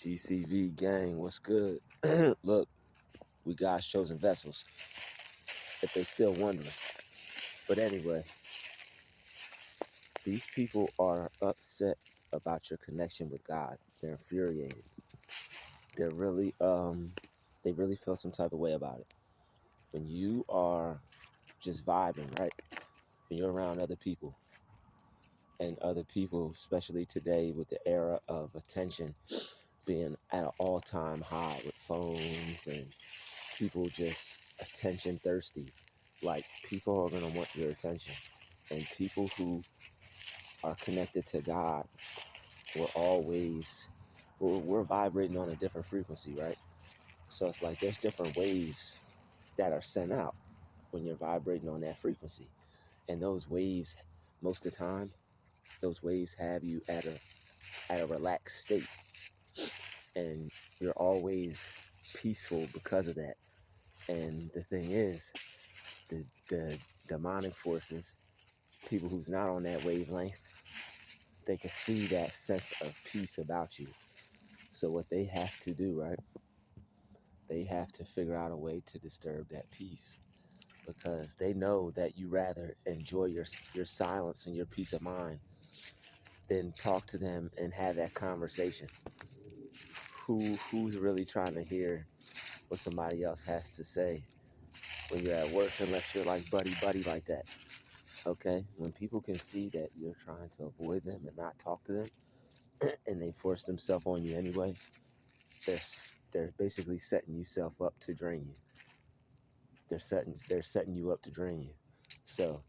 GCV gang, what's good? Look, we God's chosen vessels, if they still wondering. But anyway, these people are upset about your connection with God. They're infuriated. They're really, they really feel some type of way about it. When you are just vibing, right? When you're around other people, and other people, especially today with the era of attention being at an all-time high with phones and people just attention thirsty. Like, people are going to want your attention. And people who are connected to God will always, we're vibrating on a different frequency, right? So it's like there's different waves that are sent out when you're vibrating on that frequency. And those waves, most of the time, those waves have you at a relaxed state. And you're always peaceful because of that. And the thing is, the demonic forces, people who's not on that wavelength, they can see that sense of peace about you. So what they have to do, right? They have to figure out a way to disturb that peace, because they know that you rather enjoy your silence and your peace of mind than talk to them and have that conversation. Who's really trying to hear what somebody else has to say when you're at work, unless you're like buddy like that? Okay, when people can see that you're trying to avoid them and not talk to them, and they force themselves on you anyway, they're basically setting yourself up to drain you. They're setting you up to drain you. So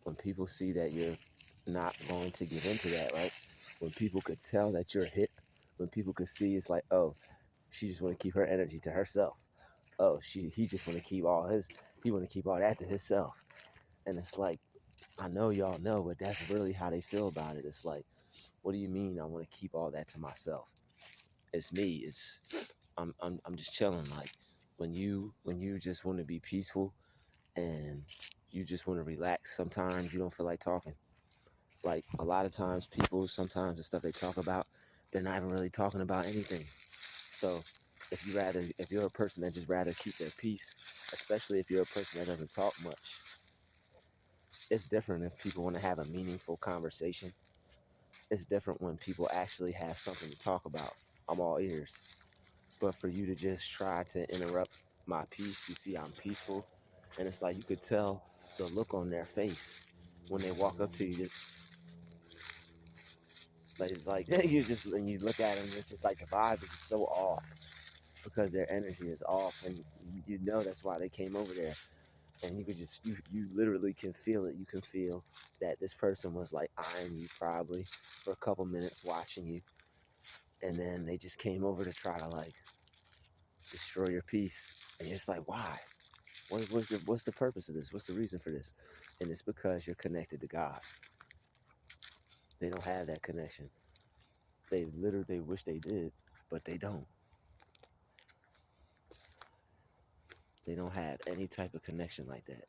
when people see that you're not going to give into that, right? When people could tell that you're hip, when people could see, it's like, oh, she just want to keep her energy to herself. Oh, he just want to keep he want to keep all that to himself. And it's like, I know y'all know, but that's really how they feel about it. It's like, what do you mean I want to keep all that to myself? It's me. I'm just chilling. Like, when you just want to be peaceful and you just want to relax, sometimes you don't feel like talking. Like, a lot of times people, sometimes the stuff they talk about, they're not even really talking about anything. So if you're a person that just rather keep their peace, especially if you're a person that doesn't talk much, it's different if people want to have a meaningful conversation. It's different when people actually have something to talk about. I'm all ears. But for you to just try to interrupt my peace, you see I'm peaceful, and it's like you could tell the look on their face when they walk up to you. It's like you just, when you look at them, it's just like the vibe is just so off, because their energy is off, and you know that's why they came over there. And you could just, you literally can feel it. You can feel that this person was like eyeing you probably for a couple minutes, watching you, and then they just came over to try to like destroy your peace. And you're just like, why? What's the purpose of this? What's the reason for this? And it's because you're connected to God. They don't have that connection. They wish they did, but they don't. They don't have any type of connection like that.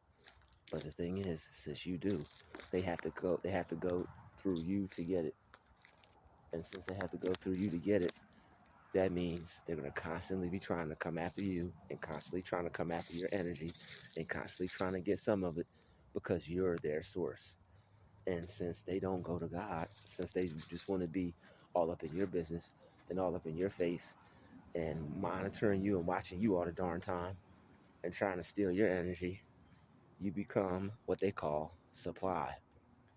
But the thing is, since you do, they have to go through you to get it. And since they have to go through you to get it, that means they're going to constantly be trying to come after you, and constantly trying to come after your energy, and constantly trying to get some of it, because you're their source. And since they don't go to God, since they just want to be all up in your business and all up in your face and monitoring you and watching you all the darn time and trying to steal your energy, you become what they call supply.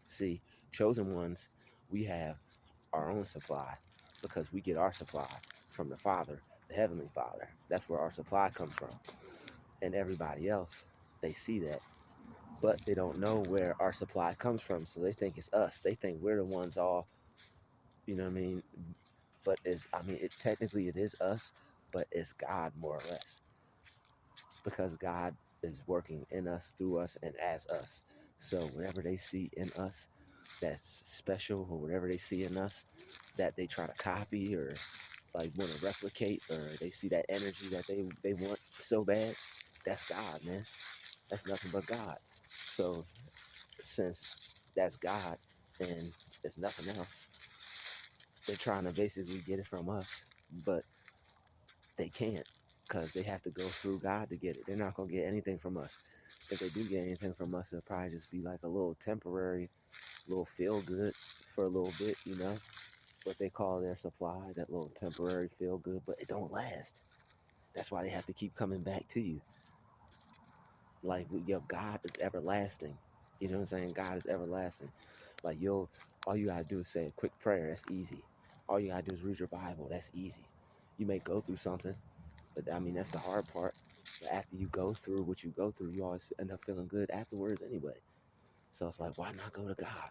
See, chosen ones, we have our own supply, because we get our supply from the Father, the Heavenly Father. That's where our supply comes from. And everybody else, they see that, but they don't know where our supply comes from. So they think it's us. They think we're the ones all, you know what I mean? But technically it is us, but it's God more or less, because God is working in us, through us, and as us. So whatever they see in us that's special, or whatever they see in us that they try to copy or like want to replicate, or they see that energy that they want so bad, that's God, man. That's nothing but God. So since that's God and it's nothing else, they're trying to basically get it from us. but they can't because they have to go through God to get it. They're not going to get anything from us. If they do get anything from us, it'll probably just be like a little temporary, little feel good for a little bit, you know, what they call their supply, that little temporary feel good, but it don't last. That's why they have to keep coming back to you. Like, yo, God is everlasting. You know what I'm saying? God is everlasting. Like, all you gotta do is say a quick prayer. That's easy. All you gotta do is read your Bible. That's easy. You may go through something, but I mean, that's the hard part. But after you go through what you go through, you always end up feeling good afterwards anyway. So it's like, why not go to God?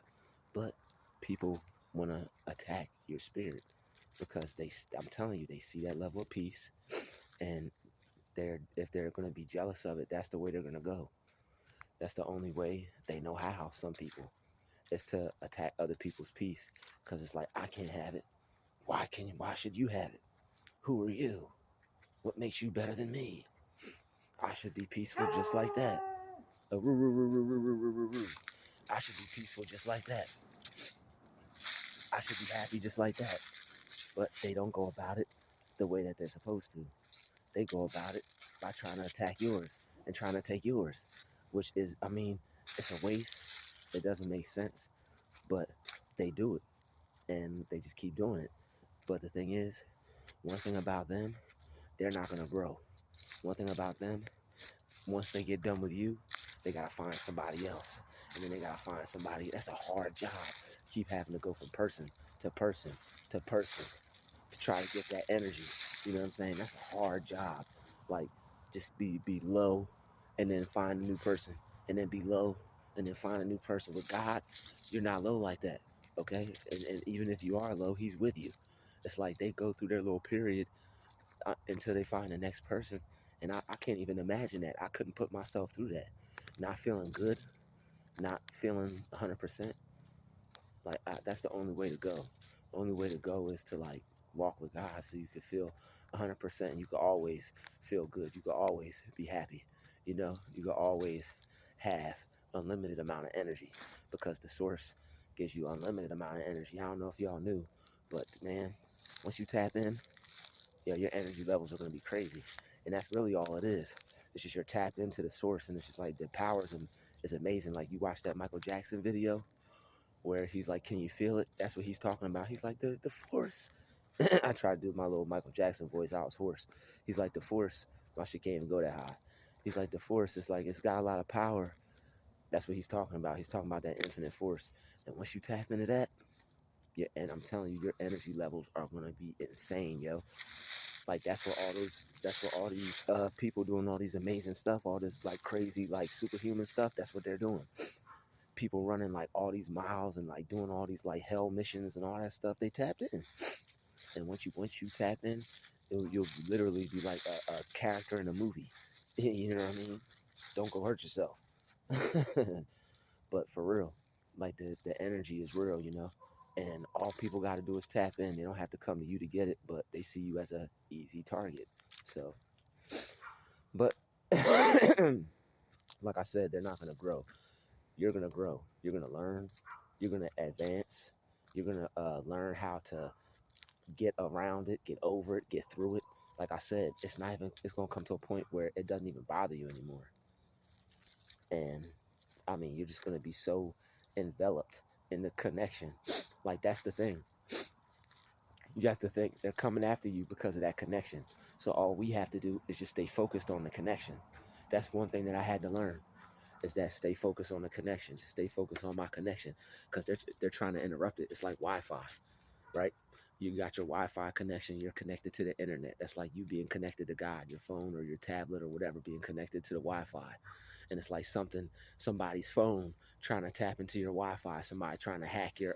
But people want to attack your spirit because I'm telling you, they see that level of peace, and if they're going to be jealous of it, that's the way they're going to go. That's the only way they know how. Some people is to attack other people's peace because it's like, I can't have it. Why should you have it? Who are you? What makes you better than me? I should be peaceful just like that. I should be peaceful just like that. I should be happy just like that. But they don't go about it the way that they're supposed to. They go about it by trying to attack yours and trying to take yours, which is, I mean, it's a waste. It doesn't make sense, but they do it and they just keep doing it. But the thing is, one thing about them, they're not going to grow. One thing about them, once they get done with you, they got to find somebody else. And then they got to find somebody. That's a hard job. Keep having to go from person to person to person to try to get that energy. You know what I'm saying? That's a hard job. Like, just be low and then find a new person. And then be low and then find a new person. With God, you're not low like that. Okay? And even if you are low, he's with you. It's like they go through their little period until they find the next person. And I can't even imagine that. I couldn't put myself through that. Not feeling good, not feeling 100%. Like, that's the only way to go. The only way to go is to, like, walk with God so you can feel 100%. And you can always feel good. You can always be happy. You know, you can always have unlimited amount of energy because the source gives you unlimited amount of energy. I don't know if y'all knew, but man, once you tap in, yeah, your energy levels are going to be crazy. And that's really all it is. It's just you're tapped into the source, and it's just like the powers is amazing. Like, you watch that Michael Jackson video where he's like, can you feel it? That's what he's talking about. He's like, the force. I tried to do my little Michael Jackson voice. I was hoarse. He's like, the force. My shit can't even go that high. He's like, the force is like, it's got a lot of power. That's what he's talking about. He's talking about that infinite force. And once you tap into that, yeah, and I'm telling you, your energy levels are gonna be insane, yo. Like, that's what all these people doing all these amazing stuff, all this like crazy, like superhuman stuff. That's what they're doing. People running like all these miles and like doing all these like hell missions and all that stuff. They tapped in, and once you tap in, you'll literally be like a character in a movie. You know what I mean? Don't go hurt yourself. But for real, like the energy is real, you know. And all people got to do is tap in. They don't have to come to you to get it, but they see you as a easy target. So, but like I said, they're not gonna grow. You're gonna grow. You're gonna learn. You're gonna advance. You're gonna learn how to get around it, get over it, get through it. Like I said, it's not even. It's gonna come to a point where it doesn't even bother you anymore. And I mean, you're just gonna be so enveloped in the connection. Like, that's the thing. You have to think they're coming after you because of that connection. So all we have to do is just stay focused on the connection. That's one thing that I had to learn, is that stay focused on the connection. Just stay focused on my connection, because they're trying to interrupt it. It's like Wi-Fi, right? You got your Wi-Fi connection. You're connected to the internet. That's like you being connected to God, your phone or your tablet or whatever, being connected to the Wi-Fi. And it's like somebody's phone trying to tap into your Wi-Fi. Somebody trying to hack your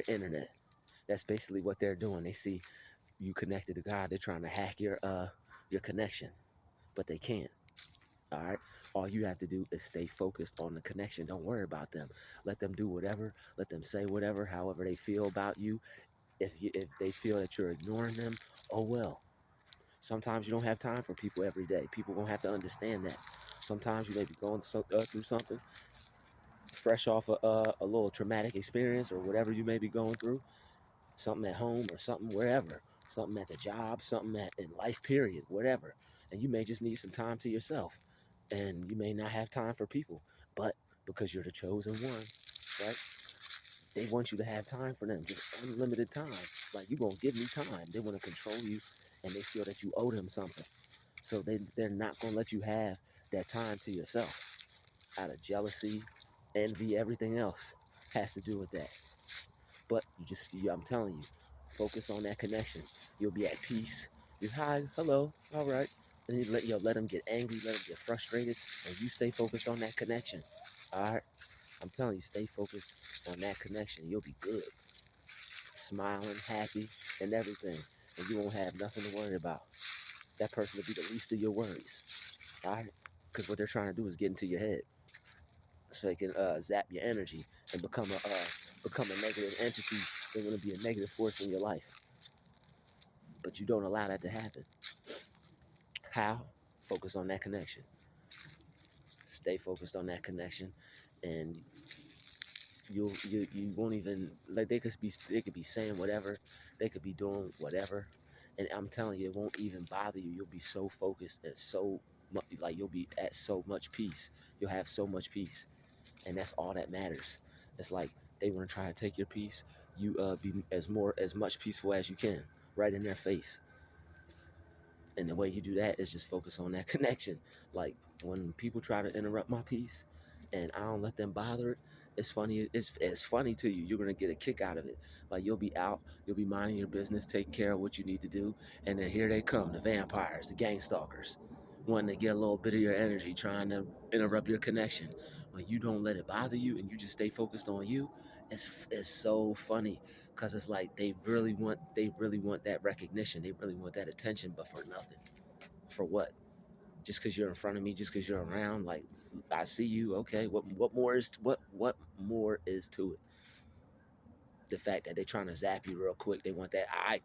internet. That's basically what they're doing. They see you connected to God. They're trying to hack your connection, but they can't. All right. All you have to do is stay focused on the connection. Don't worry about them. Let them do whatever. Let them say whatever, however they feel about you. If they feel that you're ignoring them, oh well. Sometimes you don't have time for people every day. People gonna have to understand that. Sometimes you may be going through something, fresh off a little traumatic experience or whatever you may be going through, something at home or something wherever. something at the job, something in life, period, whatever. And you may just need some time to yourself. And you may not have time for people, but because you're the chosen one, right? They want you to have time for them, just unlimited time. Like, you gonna give me time. They want to control you, and they feel that you owe them something. So they're not gonna let you have that time to yourself out of jealousy, envy, everything else has to do with that. But I'm telling you, focus on that connection. You'll be at peace. You hi, hello, all right. And let them get angry, let them get frustrated, and you stay focused on that connection. All right. I'm telling you, stay focused on that connection. You'll be good, smiling, happy, and everything, and you won't have nothing to worry about. That person will be the least of your worries. All right. Because what they're trying to do is get into your head, so they can zap your energy and become a negative entity. They want to be a negative force in your life, but you don't allow that to happen. How? Focus on that connection. Stay focused on that connection, and you won't even, like, they could be saying whatever, they could be doing whatever, and I'm telling you, it won't even bother you. You'll be so focused and so much, like, you'll be at so much peace. You'll have so much peace, and that's all that matters. It's like they want to try to take your peace. You be as much peaceful as you can, right in their face. And the way you do that is just focus on that connection. Like, when people try to interrupt my peace and I don't let them bother it, it's funny. It's funny to you. You're gonna get a kick out of it. Like, you'll be out, you'll be minding your business, taking care of what you need to do, and then here they come, the vampires, the gang stalkers, wanting to get a little bit of your energy, trying to interrupt your connection. When you don't let it bother you and you just stay focused on you, it's so funny, because it's like they really want that recognition, they really want that attention, but for nothing. For what? Just because you're in front of me, just because you're around, like, I see you, okay, what more is to it? The fact that they're trying to zap you real quick, they want that eye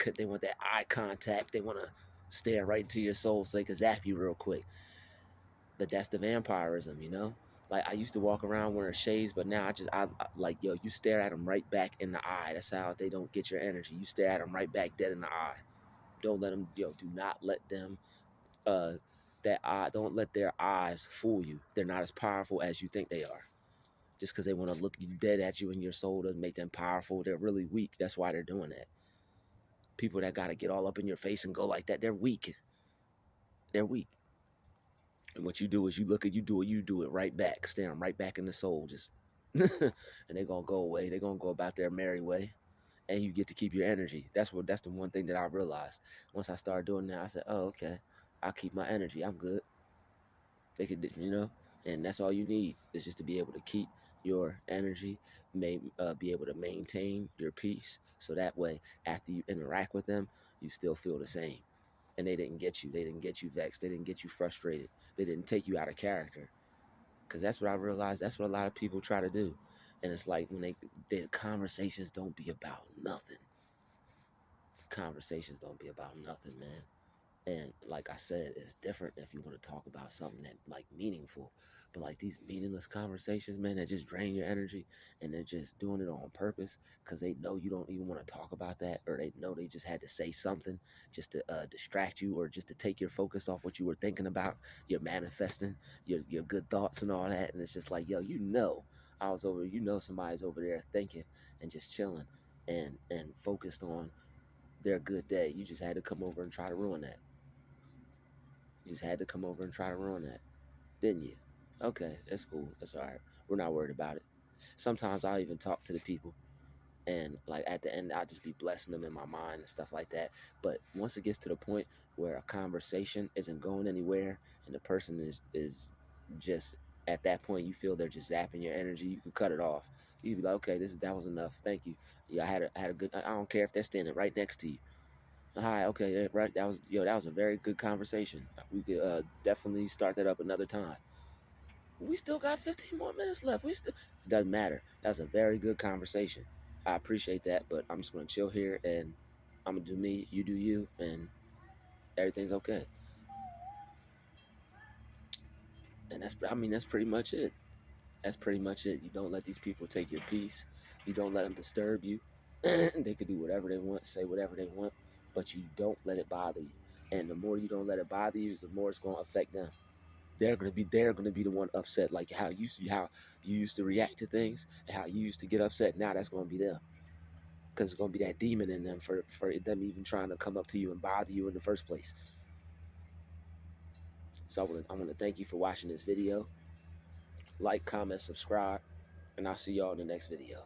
contact, they want to stare right into your soul so they can zap you real quick. But that's the vampirism, you know. Like, I used to walk around wearing shades, but now I like, yo, you stare at them right back in the eye. That's how they don't get your energy. You stare at them right back dead in the eye. Don't let them, do not let them, uh, don't let their eyes fool you. They're not as powerful as you think they are. Just because they want to look you dead at you in your soul doesn't make them powerful. They're really weak. That's why they're doing that. People that got to get all up in your face and go like that, they're weak. They're weak. And what you do is you do it right back, staring right back in the soul, just and they're gonna go away. They're gonna go about their merry way, and you get to keep your energy. That's the one thing that I realized. Once I started doing that, I said, "Oh, okay, I'll keep my energy. I'm good." They could, and that's all you need is just to be able to keep your energy, be able to maintain your peace, so that way, after you interact with them, you still feel the same. And they didn't get you. They didn't get you vexed. They didn't get you frustrated. They didn't take you out of character. Because that's what I realized. That's what a lot of people try to do. And it's like, when the conversations don't be about nothing. Conversations don't be about nothing, man. And like I said, it's different if you want to talk about something that, like, meaningful. But like, these meaningless conversations, man, that just drain your energy, and they're just doing it on purpose because they know you don't even want to talk about that, or they know they just had to say something just to distract you, or just to take your focus off what you were thinking about. You're manifesting your good thoughts and all that, and it's just like, yo, somebody's over there thinking and just chilling and focused on their good day. You just had to come over and try to ruin that. You just had to come over and try to ruin that, didn't you? Okay, that's cool. That's all right. We're not worried about it. Sometimes I'll even talk to the people, and like, at the end, I'll just be blessing them in my mind and stuff like that. But once it gets to the point where a conversation isn't going anywhere, and the person is just, at that point, you feel they're just zapping your energy, you can cut it off. You be like, okay, that was enough. Thank you. Yeah, I had a good. I don't care if they're standing right next to you. Hi, okay, yeah, right. That was a very good conversation. We could definitely start that up another time. We still got 15 more minutes left. It doesn't matter. That's a very good conversation. I appreciate that, but I'm just gonna chill here, and I'm gonna do me, you do you, and everything's okay. And that's pretty much it. That's pretty much it. You don't let these people take your peace. You don't let them disturb you. They could do whatever they want, say whatever they want. but you don't let it bother you. And the more you don't let it bother you, the more it's going to affect them. They're gonna be the one upset, like how you used to react to things and how you used to get upset. Now that's gonna be them, because it's gonna be that demon in them for them even trying to come up to you and bother you in the first place. So I wanna thank you for watching this video. Like, comment, subscribe, and I'll see y'all in the next video.